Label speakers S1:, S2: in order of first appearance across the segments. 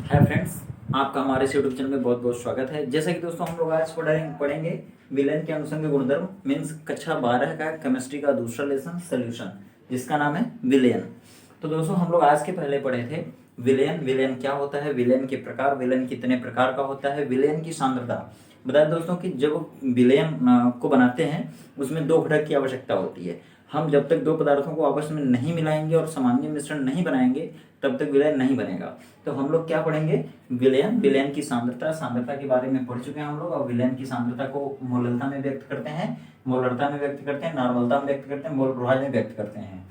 S1: Hi friends, आपका हमारे इस यूट्यूब चैनल में बहुत बहुत स्वागत है। जैसा कि दोस्तों हम लोग आज पढ़ेंगे विलेन के अनुसंग गुणधर्म मीन्स कक्षा 12 का केमिस्ट्री का दूसरा लेसन सोल्यूशन, जिसका नाम है विलेन। तो दोस्तों हम लोग आज के पहले पढ़े थे विलेन। विलेन क्या होता है, विलेन के प्रकार, विलेन कितने प्रकार का होता है, विलेन की सांद्रता। बताया दोस्तों कि जब विलेन को बनाते हैं उसमें दो घटक की आवश्यकता होती है। हम जब तक दो पदार्थों को आपस में नहीं मिलाएंगे और सामान्य मिश्रण नहीं बनाएंगे तब तक विलयन नहीं बनेगा। तो हम लोग क्या पढ़ेंगे, विलयन, विलयन की सांद्रता। सांद्रता के बारे में पढ़ चुके हैं हम लोग। और विलयन की सांद्रता को मोलरता में व्यक्त करते हैं, मोलरता में व्यक्त करते हैं, नॉर्मलता में व्यक्त करते हैं, मोल प्रभाव में व्यक्त करते हैं।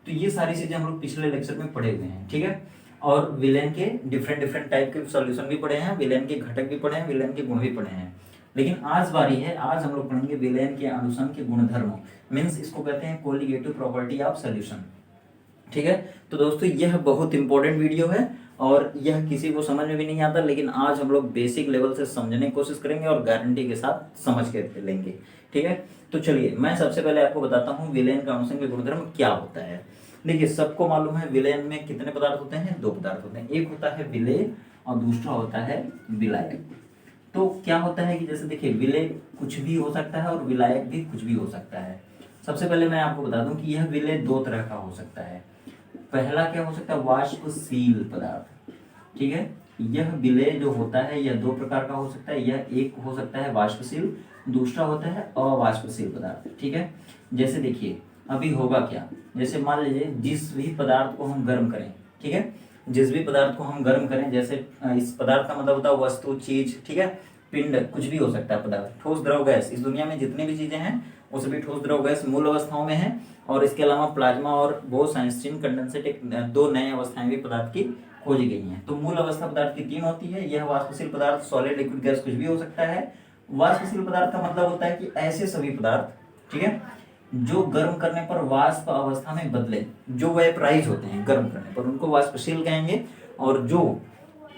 S1: तो ये सारी चीजें हम लोग पिछले लेक्चर में पढ़े हुए हैं, ठीक है। और विलयन के डिफरेंट डिफरेंट टाइप के सॉल्यूशन भी पढ़े हैं, विलयन के घटक भी पढ़े हैं, विलयन के गुण भी पढ़े हैं। लेकिन आज बारी है, आज हम लोग पढ़ेंगे विलयन के अनुसंग के गुणधर्म मीन्स इसको कहते हैं कोलिगेटिव प्रॉपर्टी ऑफ सॉल्यूशन, ठीक है। तो दोस्तों यह बहुत इंपॉर्टेंट वीडियो है और यह किसी को समझ में भी नहीं आता, लेकिन आज हम लोग बेसिक लेवल से समझने की कोशिश करेंगे और गारंटी के साथ समझ के लेंगे, ठीक है। तो चलिए मैं सबसे पहले आपको बताता हूँ विलेन का अनुसंग गुणधर्म क्या होता है। देखिए सबको मालूम है विलेन में कितने पदार्थ होते हैं, दो पदार्थ होते हैं। एक होता है विलेय और दूसरा होता है विलायक। तो क्या होता है कि जैसे देखिए विलेय कुछ भी हो सकता है और विलायक भी कुछ भी हो सकता है। सबसे पहले मैं आपको बता दूं कि यह विलेय दो तरह का हो सकता है। पहला क्या हो सकता है, वाष्पशील पदार्थ, ठीक है। यह विलेय जो होता है यह दो प्रकार का हो सकता है। यह एक हो सकता है वाष्पशील, दूसरा होता है अवाष्पशील पदार्थ, ठीक है। जैसे देखिए अभी होगा क्या, जैसे मान लीजिए जिस भी पदार्थ को हम गर्म करें, ठीक है, जिस भी पदार्थ को हम गर्म करें, जैसे इस पदार्थ का मतलब होता है वस्तु, चीज, ठीक है, पिंड, कुछ भी हो सकता है पदार्थ, ठोस, द्रव, गैस। इस दुनिया में जितनी भी चीजें हैं वो सभी ठोस, द्रव, गैस मूल अवस्थाओं में है। और इसके अलावा प्लाज्मा और बोस, आइंस्टीन, कंडेंसेट, एक दो नए अवस्थाएं भी पदार्थ की खोजी गई हैं। तो मूल अवस्था पदार्थ की तीन होती है। यह वाष्पशील पदार्थ, सॉलिड, लिक्विड, गैस कुछ भी हो सकता है। वाष्पशील पदार्थ का मतलब होता है कि ऐसे सभी पदार्थ, ठीक है, जो गर्म करने पर वाष्प अवस्था में बदले, जो वेपराइज होते हैं गर्म करने पर, उनको वाष्पशील कहेंगे। और जो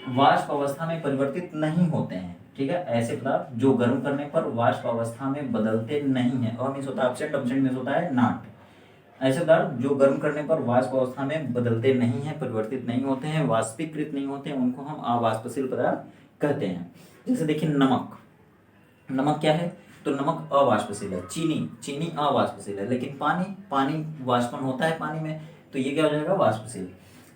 S1: वाष्प अवस्था में परिवर्तित नहीं होते हैं, ठीक है, ऐसे पदार्थ जो गर्म करने पर वाष्प अवस्था में बदलते नहीं है, और मीन्स होता है एब्सेंट, एब्सेंट मीन्स होता है नॉट। ऐसे पदार्थ जो गर्म करने पर वाष्प अवस्था में बदलते नहीं है, परिवर्तित नहीं होते हैं, वाष्पीकृत नहीं होते हैं, उनको हम अवाष्पशील पदार्थ कहते हैं। जैसे देखिए नमक, नमक क्या है, तो नमक अवाष्पशील है। चीनी, चीनी अवाष्पशील है। लेकिन पानी, पानी वाष्पन होता है पानी में, तो ये क्या हो जाएगा, वाष्पशील।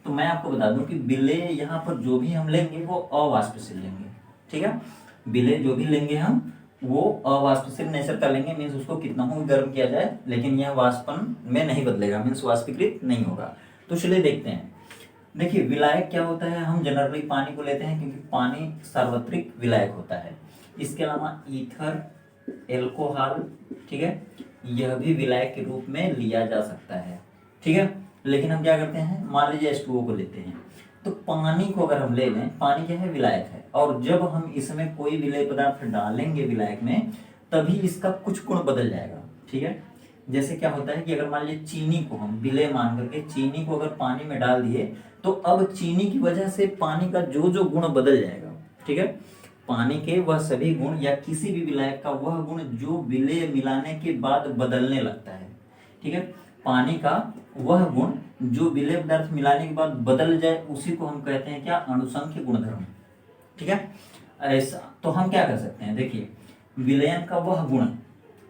S1: तो मैं आपको बता दूं कि विलेय यहाँ पर जो भी हम लेंगे वो अवाष्पशील लेंगे, ठीक है। विलेय जो भी लेंगे हम वो अवाष्पशील नेचर का लेंगे, मीन्स उसको कितना हो गर्म किया जाए लेकिन यह वाष्पन में नहीं बदलेगा, मीन्स वाष्पीकृत नहीं होगा। तो चलिए देखते हैं। देखिए विलायक क्या होता है, हम जनरली पानी को लेते हैं क्योंकि पानी सार्वत्रिक विलायक होता है। इसके अलावा ईथर, एल्कोहल, ठीक है, यह भी विलायक के रूप में लिया जा सकता है, ठीक है। लेकिन हम क्या करते हैं, मान लीजिए H2O को लेते हैं, तो पानी को अगर हम ले लें, पानी क्या है, विलायक है, और जब हम इसमें कोई विलेय पदार्थ डालेंगे विलायक में तभी इसका कुछ गुण बदल जाएगा, ठीक है। जैसे क्या होता है कि अगर मान लीजिए चीनी को हम विलेय मान करके चीनी को अगर पानी में डाल दिए तो अब चीनी की वजह से पानी का जो जो गुण बदल जाएगा, ठीक है। पानी के वह सभी गुण या किसी भी विलायक का वह गुण जो विलेय मिलाने के बाद बदलने लगता है, ठीक है। पानी का वह गुण जो विलेय पदार्थ मिलाने के बाद बदल जाए उसी को हम कहते हैं क्या, अणुसंख्य गुणधर्म, ठीक है। ऐसा तो हम क्या कर सकते हैं, देखिए विलयन का वह गुण,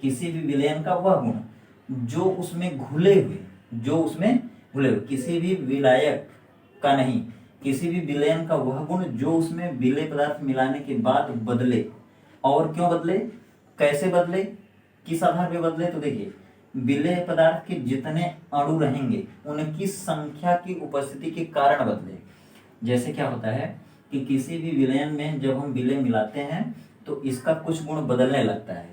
S1: किसी भी विलयन का वह गुण जो उसमें घुले हुए, जो उसमें घुले हुए, किसी भी विलायक का नहीं, किसी भी विलयन का वह गुण जो उसमें विलेय पदार्थ मिलाने के बाद बदले। और क्यों बदले, कैसे बदले, किस आधार पे बदले, तो देखिए विलेय पदार्थ के जितने अणु रहेंगे उनकी संख्या की उपस्थिति के कारण बदले। जैसे क्या होता है कि किसी भी विलयन में जब हम विलेय मिलाते हैं तो इसका कुछ गुण बदलने लगता है।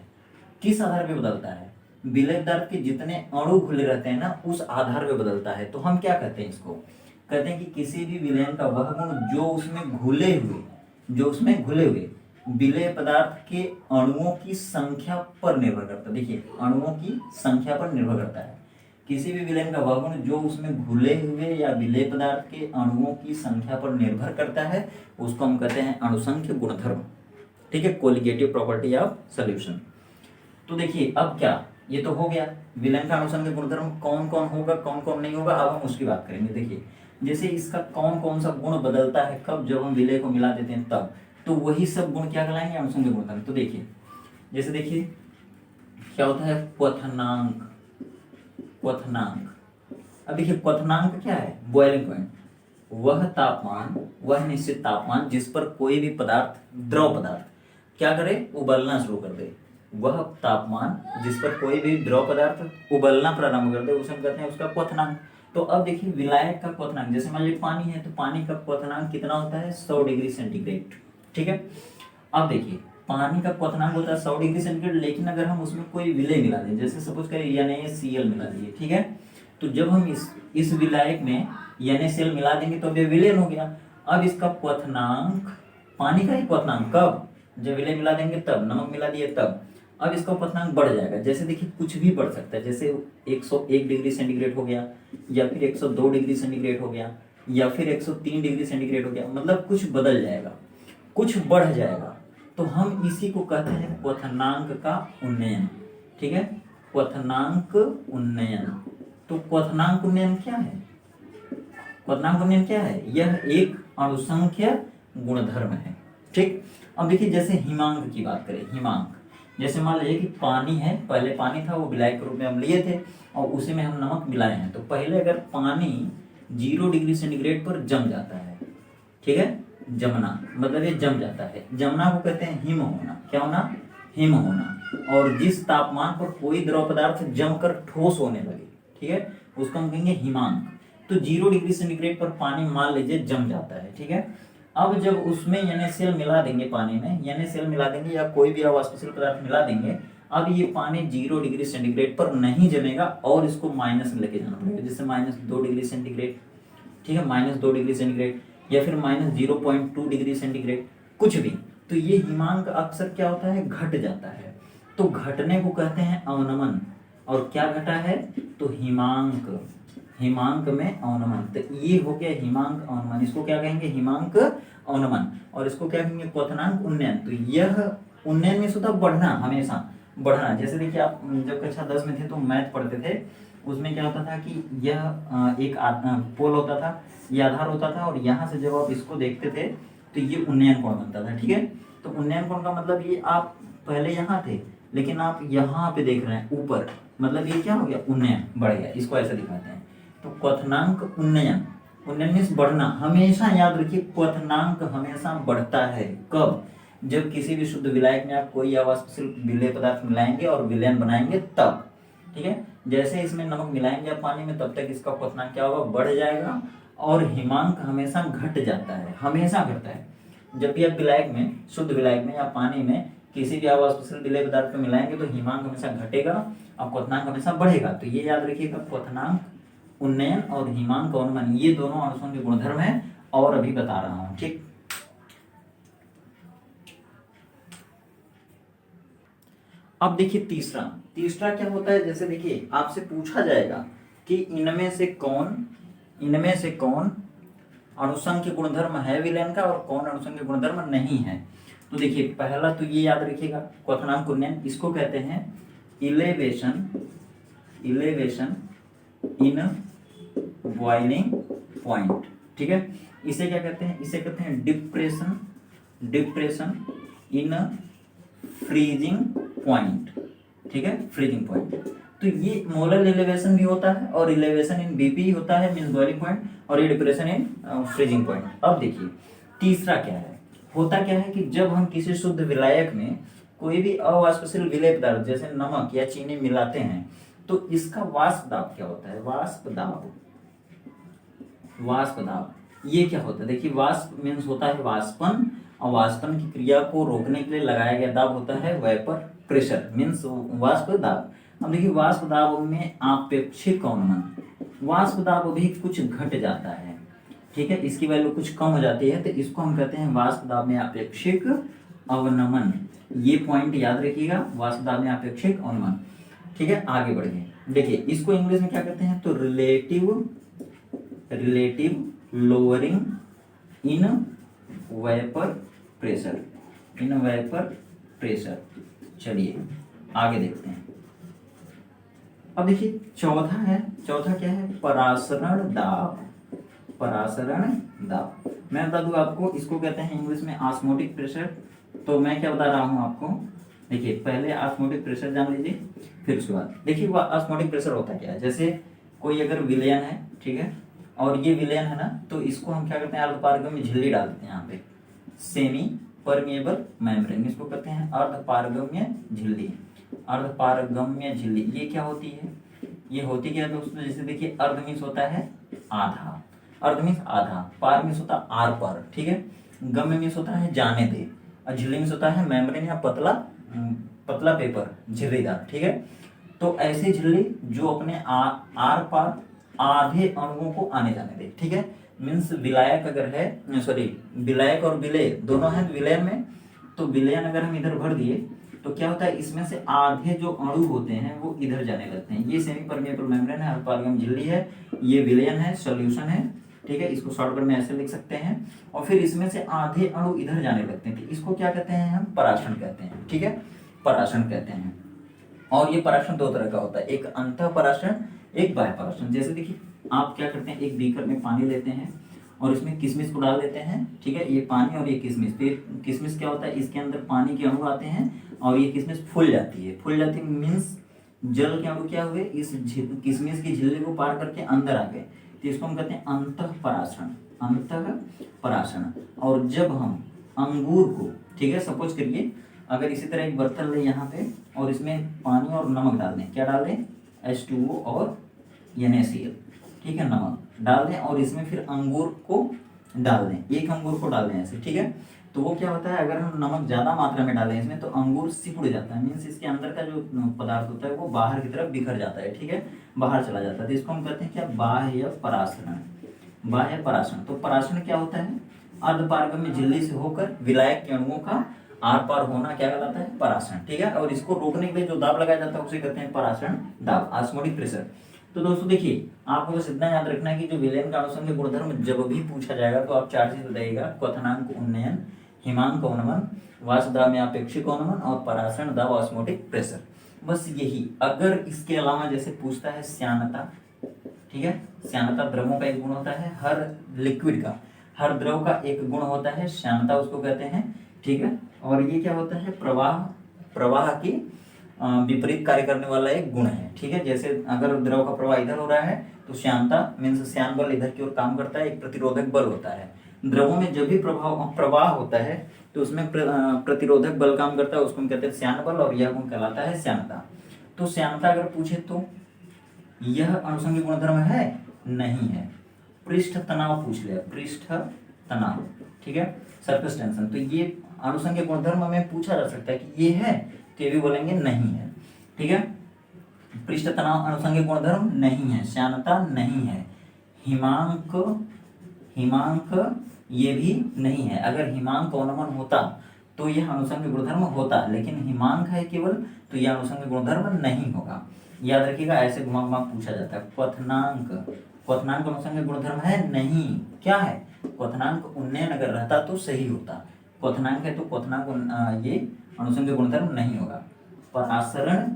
S1: किस आधार पे बदलता है, विलेय पदार्थ के जितने अणु घुले रहते हैं ना उस आधार पे बदलता है। तो हम क्या कहते हैं, इसको कहते हैं कि किसी भी विलयन का वह गुण जो उसमें घुले हुए, जो उसमें घुले हुए विलेय पदार्थ के अणुओं की संख्या पर निर्भर करता है। देखिए अणुओं की संख्या पर निर्भर करता है। किसी भी विलयन का वह गुण जो उसमें घुले हुए या विलेय पदार्थ के अणुओं की संख्या पर निर्भर करता है उसको हम कहते हैं अणुसंख्य गुणधर्म, ठीक है, कोलिगेटिव प्रॉपर्टी ऑफ सॉल्यूशन। तो देखिए अब क्या, ये तो हो गया विलयन का अणुसंख्य गुणधर्म कौन कौन होगा, कौन कौन नहीं होगा। अब हम उसकी बात करेंगे। देखिए जैसे इसका कौन कौन सा गुण बदलता है कब, जब हम विलय को मिला देते हैं तब, तो वही सब गुण क्या कहलाएंगे, अनुषंग गुणधर्म। तो देखिए, जैसे देखिए क्या होता है, क्वथनांक। क्वथनांक, अब देखिए क्वथनांक क्या है, बॉइलिंग पॉइंट, वह तापमान, वह निश्चित तापमान जिस पर कोई भी पदार्थ, द्रव पदार्थ क्या करे, उबलना शुरू कर दे। वह तापमान जिस पर कोई भी द्रव पदार्थ उबलना प्रारंभ कर दे, उसे हम कहते हैं उसका क्वथनांक। तो अब देखिए विलायक का क्वथनांक, जैसे मान लीजिए पानी है, तो पानी का क्वथनांक कितना होता है, 100 डिग्री सेंटीग्रेड। ठीक है, अब देखिए पानी का क्वथनांक होता है 100 डिग्री सेंटीग्रेड, लेकिन अगर हम उसमें कोई विलय मिला दें, जैसे सपोज करें NaCl मिला दिए, ठीक है, तो जब हम इस विलायक में NaCl मिला देंगे तो ये विलयन हो गया। अब इसका क्वथनांक, पानी का ही क्वथनांक कब, जब विलय मिला देंगे तब, नमक मिला दिए तब, अब इसका क्वथनांक बढ़ जाएगा। जैसे देखिए कुछ भी बढ़ सकता है, जैसे 101 डिग्री सेंटीग्रेड हो गया, या फिर 102 डिग्री सेंटीग्रेड हो गया, या फिर 103 डिग्री सेंटीग्रेड हो गया, मतलब कुछ बदल जाएगा, कुछ बढ़ जाएगा, तो हम इसी को कहते हैं क्वथनांक का उन्नयन। ठीक है, क्वथनांक उन्नयन। तो क्वथनांक उन्नयन क्या है, क्वथनांक उन्नयन क्या है, यह एक अणुसंख्य गुणधर्म है। ठीक, अब देखिए जैसे हिमांक की बात करें, हिमांक, जैसे मान लीजिए कि पानी है, पहले पानी था वो विलायक के रूप में हम लिए थे और उसी में हम नमक मिलाए हैं। तो पहले अगर पानी 0 डिग्री सेंटीग्रेड पर जम जाता है, ठीक है, जमना मतलब ये जम जाता है, जमना को कहते हैं हिम होना। क्या होना, हिम होना। और जिस तापमान पर कोई द्रव पदार्थ जमकर ठोस होने लगे, ठीक है, उसको हम कहेंगे हिमांक। तो 0 डिग्री सेंटीग्रेड पर पानी मान लीजिए जम जाता है, ठीक है, अब जब उसमें NaCl मिला देंगे, पानी में NaCl मिला देंगे या कोई भी अवाष्पशील पदार्थ मिला देंगे, अब ये पानी 0 डिग्री सेंटीग्रेड पर नहीं जमेगा और इसको माइनस में लेके जाना पड़ेगा, जैसे -2 डिग्री सेंटीग्रेड, ठीक है, -2 डिग्री सेंटीग्रेड, या फिर -0.2 डिग्री सेंटीग्रेड, कुछ भी। तो ये हिमांक अक्सर क्या होता है, घट जाता है, तो घटने को कहते हैं अवनमन। और क्या घटा है, तो हिमांक, हिमांक में अवनमन। तो ये हो गया हिमांक अवनमन, इसको क्या कहेंगे, हिमांक अवनमन। और इसको क्या कहेंगे, क्वथनांक उन्नयन। तो यह उन्नयन में होता बढ़ना, हमेशा बढ़ना। जैसे देखिए आप जब कक्षा 10 में थे तो मैथ पढ़ते थे, उसमें क्या होता था कि यह एक पोल होता था, ये आधार होता था, और यहाँ से जब आप इसको देखते थे तो ये उन्नयन कोण बनता था। ठीक है, तो उन्नयन कोण का मतलब ये आप पहले यहाँ थे लेकिन आप यहाँ पे देख रहे हैं ऊपर, मतलब ये क्या हो गया, उन्नयन बढ़ गया, इसको ऐसा दिखाते हैं। तो क्वथनांक उन्नयन, उन्नयन मीन्स बढ़ना। हमेशा याद रखिए क्वथनांक हमेशा बढ़ता है, कब, जब किसी भी शुद्ध विलायक में आप कोई अवाष्पशील विलेय पदार्थ मिलाएंगे और विलयन बनाएंगे तब। ठीक है, जैसे इसमें नमक मिलाएंगे आप पानी में, तब तक इसका क्वथनांक क्या होगा, बढ़ जाएगा। और हिमांक हमेशा घट जाता है, हमेशा घटता है। जब भी आप विलायक में, शुद्ध विलायक में या पानी में किसी भी अवाष्पशील विलेय पदार्थ को मिलाएंगे तो हिमांक हमेशा घटेगा और क्वथनांक हमेशा बढ़ेगा। तो ये याद रखिएगा, क्वथनांक उन्नयन और हिमांक अवनमन ये दोनों अणुओं के गुणधर्म है, और अभी बता रहा हूं। ठीक, अब देखिए तीसरा, तीसरा क्या होता है, जैसे देखिए आपसे पूछा जाएगा कि इनमें से कौन अणुसंख्य गुणधर्म है विलयन का और कौन अणुसंख्य गुणधर्म नहीं है। तो देखिए पहला तो ये याद रखिएगा, क्वथनांक उन्नयन, इसको कहते हैं इलेवेशन इन बॉइलिंग पॉइंट। ठीक है, इसे क्या कहते हैं, इसे कहते हैं डिप्रेशन इन फ्रीजिंग पॉइंट। ठीक है, फ्रीजिंग पॉइंट। तो ये मोलर एलिवेशन भी होता है और एलिवेशन इन बीपी होता है, मींस बॉइलिंग पॉइंट, और ये डिप्रेशन इन फ्रीजिंग पॉइंट। अब देखिए तीसरा क्या है, होता क्या है कि जब हम किसी शुद्ध विलायक में कोई भी अवाष्पशील विलेय पदार्थ जैसे नमक या चीनी मिलाते हैं तो इसका वाष्प दाब क्या होता है, वाष्प दाब ये क्या होता है, देखिए वाष्प मीन्स होता है वाष्पन, और वाष्पन की क्रिया को रोकने के लिए लगाया गया दाब होता है वेपर प्रेशर, मीन्स वाष्प दाब। अब देखिए वाष्प दाब में आपेक्षिक अवनमन, वाष्प दाब भी कुछ घट जाता है, ठीक है, इसकी वैल्यू कुछ कम हो जाती है, तो इसको हम कहते हैं वाष्प दाब में आपेक्षिक अवनमन। ये पॉइंट याद रखिएगा, वाष्प दाब में आपेक्षिक अवनमन। ठीक है, आगे बढ़िए, देखिए इसको इंग्लिश में क्या कहते हैं, तो relative lowering in vapour pressure. चलिए आगे देखते हैं। अब देखिए चौथा क्या है, परासरण दाब। परासरण दाब। मैं बता दूं आपको, इसको कहते हैं इंग्लिश में ऑस्मोटिक प्रेशर। तो मैं क्या बता रहा हूं आपको, देखिए पहले ऑस्मोटिक प्रेशर जान लीजिए, फिर उसके बाद देखिए वह ऑस्मोटिक प्रेशर होता क्या है। जैसे कोई अगर विलयन है, ठीक है, और ये विलयन है ना, तो इसको हम क्या करते हैं, अर्धपारगम्य झिल्ली डाल देते हैं यहाँ पे, सेमी परमिएबल मेम्ब्रेन, इसको कहते हैं अर्धपारगम्य झिल्ली। अर्धपारगम्य झिल्ली ये क्या होती है, ये होती क्या है दोस्तों, जैसे देखिए अर्ध मीन्स होता है आधा, अर्ध मीन्स आधा, पार मीन्स होता है आर पार, ठीक है, गम्य मीन्स होता है जाने दे, और झिल्ली मीन्स होता है मेम्ब्रेन या पतला पतला पेपर, झिल्लीदार, ठीक है। तो ऐसी झिल्ली जो अपने आर पार आधे अणुओं को आने जाने दे, ठीक है। मीन्स विलायक अगर है, सॉरी विलायक और विलय दोनों हैं विलयन में, तो विलयन अगर हम इधर भर दिए तो क्या होता है, इसमें से आधे जो अणु होते हैं वो इधर जाने लगते हैं। ये सेमी परमिएबल मेम्ब्रेन है, अर्धपारगम झिल्ली है, ये विलयन है, सॉल्यूशन है, ठीक है, इसको शॉर्टकट में ऐसे लिख सकते हैं। और फिर इसमें से आधे अणु इधर जाने लगते हैं, तो इसको क्या कहते हैं, हम पराशरण कहते हैं, ठीक है, पराशरण कहते हैं। और ये पराशरण दो तरह का होता है, एक अंतः पराशरण, एक बाह्य पराशरण। जैसे देखिए आप क्या करते हैं, एक बीकर में पानी लेते हैं और इसमें किशमिश को डाल देते हैं, ठीक है, ये पानी और ये किशमिश, फिर किशमिश क्या होता है, इसके अंदर पानी के अणु आते हैं और ये किशमिश फूल जाती है, फूल जाती है मीन्स जल के अणु क्या हुए, इस किशमिश की झिल्ली को पार करके अंदर आ गए, तो इसको हम कहते हैं अंतः पराशरण, अंतः पराशरण। और जब हम अंगूर को, ठीक है, सपोज करिए अगर इसी तरह एक बर्तन ले यहाँ पे और इसमें पानी और नमक डाल दें, क्या डाल दें, H2O और NaCl, ठीक है, नमक डाल दें और इसमें फिर अंगूर को डाल दें, एक अंगूर को डाल दें ऐसे, ठीक है। तो वो क्या होता है, अगर हम नमक ज़्यादा मात्रा में डालें इसमें तो अंगूर सिकुड़ जाता है, मीन्स इसके अंदर का जो पदार्थ होता है वो बाहर की तरफ बिखर जाता है, ठीक है, बाहर चला जाता है। तो इसको हम कहते हैं क्या, बाह्य पराशरण, बाह्य पराशरण। तो पराशरण क्या होता है, अर्धपारगम्य झिल्ली से होकर विलायक के अणुओं का आर पार होना क्या कहलाता है, पराशरण, ठीक है। और इसको रोकने के लिए जो दाब लगाया जाता है उसे कहते हैं पराशरण दाब, ऑस्मोटिक प्रेशर। तो दोस्तों देखिए आपको बस इतना याद रखना है कि जो विलयन का अनुसंग गुणधर्म जब भी पूछा जाएगा तो आप चार चीज बताइएगा, क्वथनांक उन्नयन, हिमांक उन्नमन, वाष्पदाब में अपेक्षिक उन्नमन और पराशरण दाब ऑस्मोटिक प्रेशर। बस यही। अगर इसके अलावा जैसे पूछता है श्यानता, ठीक है, श्यानता द्रवों का एक गुण होता है, हर लिक्विड का, हर द्रव का एक गुण होता है, श्यानता उसको कहते हैं, ठीक है। और ये क्या होता है, प्रवाह, प्रवाह की विपरीत कार्य करने वाला एक गुण है, ठीक है। जैसे अगर द्रव का प्रवाह इधर हो रहा है तो श्यानता मीन्स श्यान बल इधर की ओर काम करता है, एक प्रतिरोधक बल होता है। द्रवों में जब भी प्रवाह होता है तो उसमें प्रतिरोधक बल काम करता है, उसको हम कहते हैं श्यान बल, और यह गुण कहलाता है श्यानता। तो श्यानता अगर पूछे तो यह अनुषंगिक गुणधर्म है, नहीं है। पृष्ठ तनाव पूछ लिया, पृष्ठ तनाव, ठीक है, सरफेस टेंशन, तो ये अनुषंगिक गुणधर्म में पूछा जा सकता है कि ये है, तो ये भी बोलेंगे नहीं है, ठीक है। पृष्ठ तनाव अनुषंगिक गुणधर्म नहीं है, श्यानता नहीं है, हिमांक, हिमांक ये भी नहीं है। अगर हिमांक उन्नमन होता तो यह अनुषंगिक गुणधर्म होता, लेकिन हिमांक है केवल, तो यह अनुषंगिक गुणधर्म नहीं होगा। याद रखिएगा, ऐसे घुमा घुमा पूछा जाता है। क्वथनांक, क्वथनांक अनुषंगिक गुणधर्म है नहीं, क्या है, क्वथनांक उन्नयन अगर रहता तो सही होता, क्वथनांक है तो क्वथनांक ये अनुषंगिक गुणधर्म नहीं होगा। पराशरण,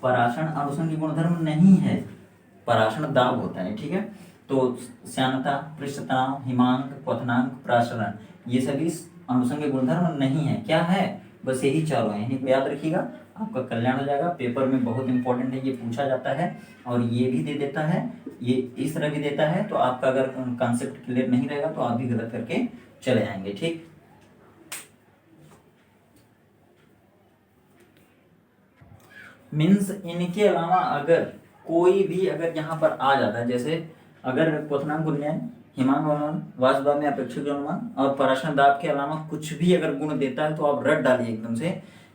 S1: पराशरण अनुषंगिक गुणधर्म नहीं है, पराशरण दाब होता है, ठीक है। तो श्यानता, पृष्ठ तनाव, हिमांक, क्वथनांक, पराशरण ये सभी अनुषंगिक गुणधर्म नहीं है, क्या है, बस यही चारों हैं, इन्हीं को याद रखिएगा, आपका कल्याण हो जाएगा। पेपर में बहुत इंपॉर्टेंट है, ये पूछा जाता है और ये भी दे देता है, ये इस तरह भी देता है। तो आपका अगर कॉन्सेप्ट क्लियर नहीं रहेगा तो आप भी गलत करके चले आएंगे, ठीक। मीन्स इनके अलावा अगर कोई भी अगर यहाँ पर आ जाता है, जैसे अगर क्वथनांक उन्नयन, हिमांक उन्नमन, वाष्पदाब में अपेक्षिक उन्नमन और पराशरण दाब के अलावा कुछ भी अगर गुण देता है तो आप रट डालिए एकदम से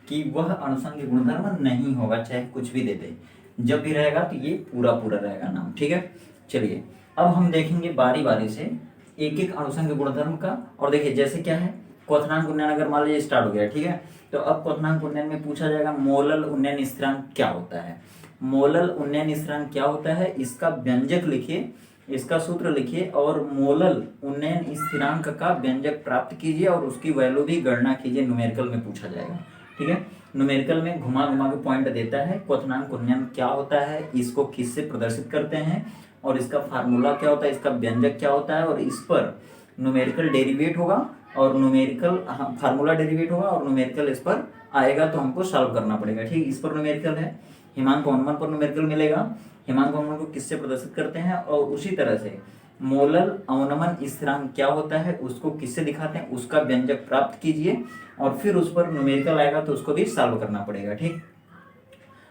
S1: कि वह अनुषंगिक गुणधर्म नहीं होगा, चाहे कुछ भी दे दे। जब भी रहेगा तो ये पूरा पूरा रहेगा नाम, ठीक है। चलिए अब हम देखेंगे बारी बारी से एक एक अनुषंगिक गुणधर्म का। और देखिए जैसे क्या है, क्वथनांक उन्नयन अगर मान लीजिए स्टार्ट हो गया, ठीक है, तो अब क्वथनांक उन्नयन में पूछा जाएगा मोलल उन्नयन स्थिरांक क्या होता है। मोलल उन्नयन स्थिरांक क्या होता है, इसका व्यंजक लिखिए, इसका सूत्र लिखिए और मोलल उन्नयन स्थिरांक का व्यंजक प्राप्त कीजिए और उसकी वैल्यू भी गणना कीजिए, न्यूमेरिकल में पूछा जाएगा, ठीक है। न्यूमेरिकल में घुमा घुमा के पॉइंट देता है, क्वथनांक उन्नयन क्या होता है, इसको किससे प्रदर्शित करते हैं, और इसका फार्मूला क्या होता है, इसका व्यंजक क्या होता है, और इस पर न्यूमेरिकल डेरिवेट होगा और न्यूमेरिकल फार्मूला डेरिवेट होगा और न्यूमेरिकल इस पर आएगा तो हमको सॉल्व करना पड़ेगा। ठीक, इस पर न्यूमेरिकल है, हिमांक ऑनमन पर न्यूमेरिकल मिलेगा, हिमांक ऑनमन को किससे प्रदर्शित करते हैं, और उसी तरह से मोलल अवनमन स्थिरांक क्या होता है उसको किससे दिखाते हैं, उसका व्यंजक प्राप्त कीजिए और फिर उस पर न्यूमेरिकल आएगा तो उसको भी सॉल्व करना पड़ेगा। ठीक,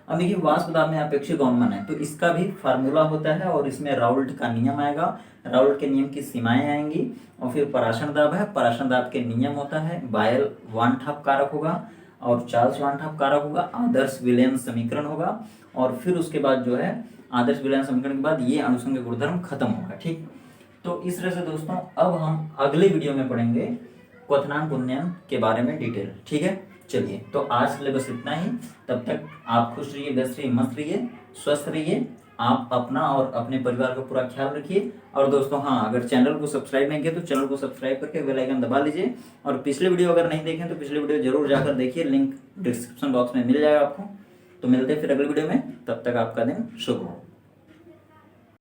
S1: अब देखिए वाष्प दाब में अपेक्षित अवनमन है तो इसका भी फार्मूला होता है और इसमें राउल्ट का नियम आएगा, राउल्ट के नियम की सीमाएं आएंगी, और फिर पराशर दाब है, पराशर दाब के नियम होता है, बायल वान ठाप कारक होगा और चार्ल्स वान ठाप कारक होगा, आदर्श विलयन समीकरण होगा, और फिर उसके बाद जो है आदर्श विलयन समीकरण के बाद ये अनुसंग गुणधर्म खत्म होगा। ठीक, तो इस तरह से दोस्तों अब हम अगले वीडियो में पढ़ेंगे क्वथनांक उन्नयन के बारे में डिटेल। ठीक है, चलिए तो आज के लिए बस इतना ही। तब तक आप खुश रहिए, व्यस्त रहिए, मस्त रहिए, स्वस्थ रहिए, आप अपना और अपने परिवार का पूरा ख्याल रखिए। और दोस्तों हाँ, अगर चैनल को सब्सक्राइब नहीं किया तो चैनल को सब्सक्राइब करके बेल आइकन दबा लीजिए, और पिछले वीडियो अगर नहीं देखें तो पिछले वीडियो जरूर जाकर देखिए, लिंक डिस्क्रिप्शन बॉक्स में मिल जाएगा आपको। तो मिलते हैं फिर अगले वीडियो में, तब तक आपका दिन शुभ हो।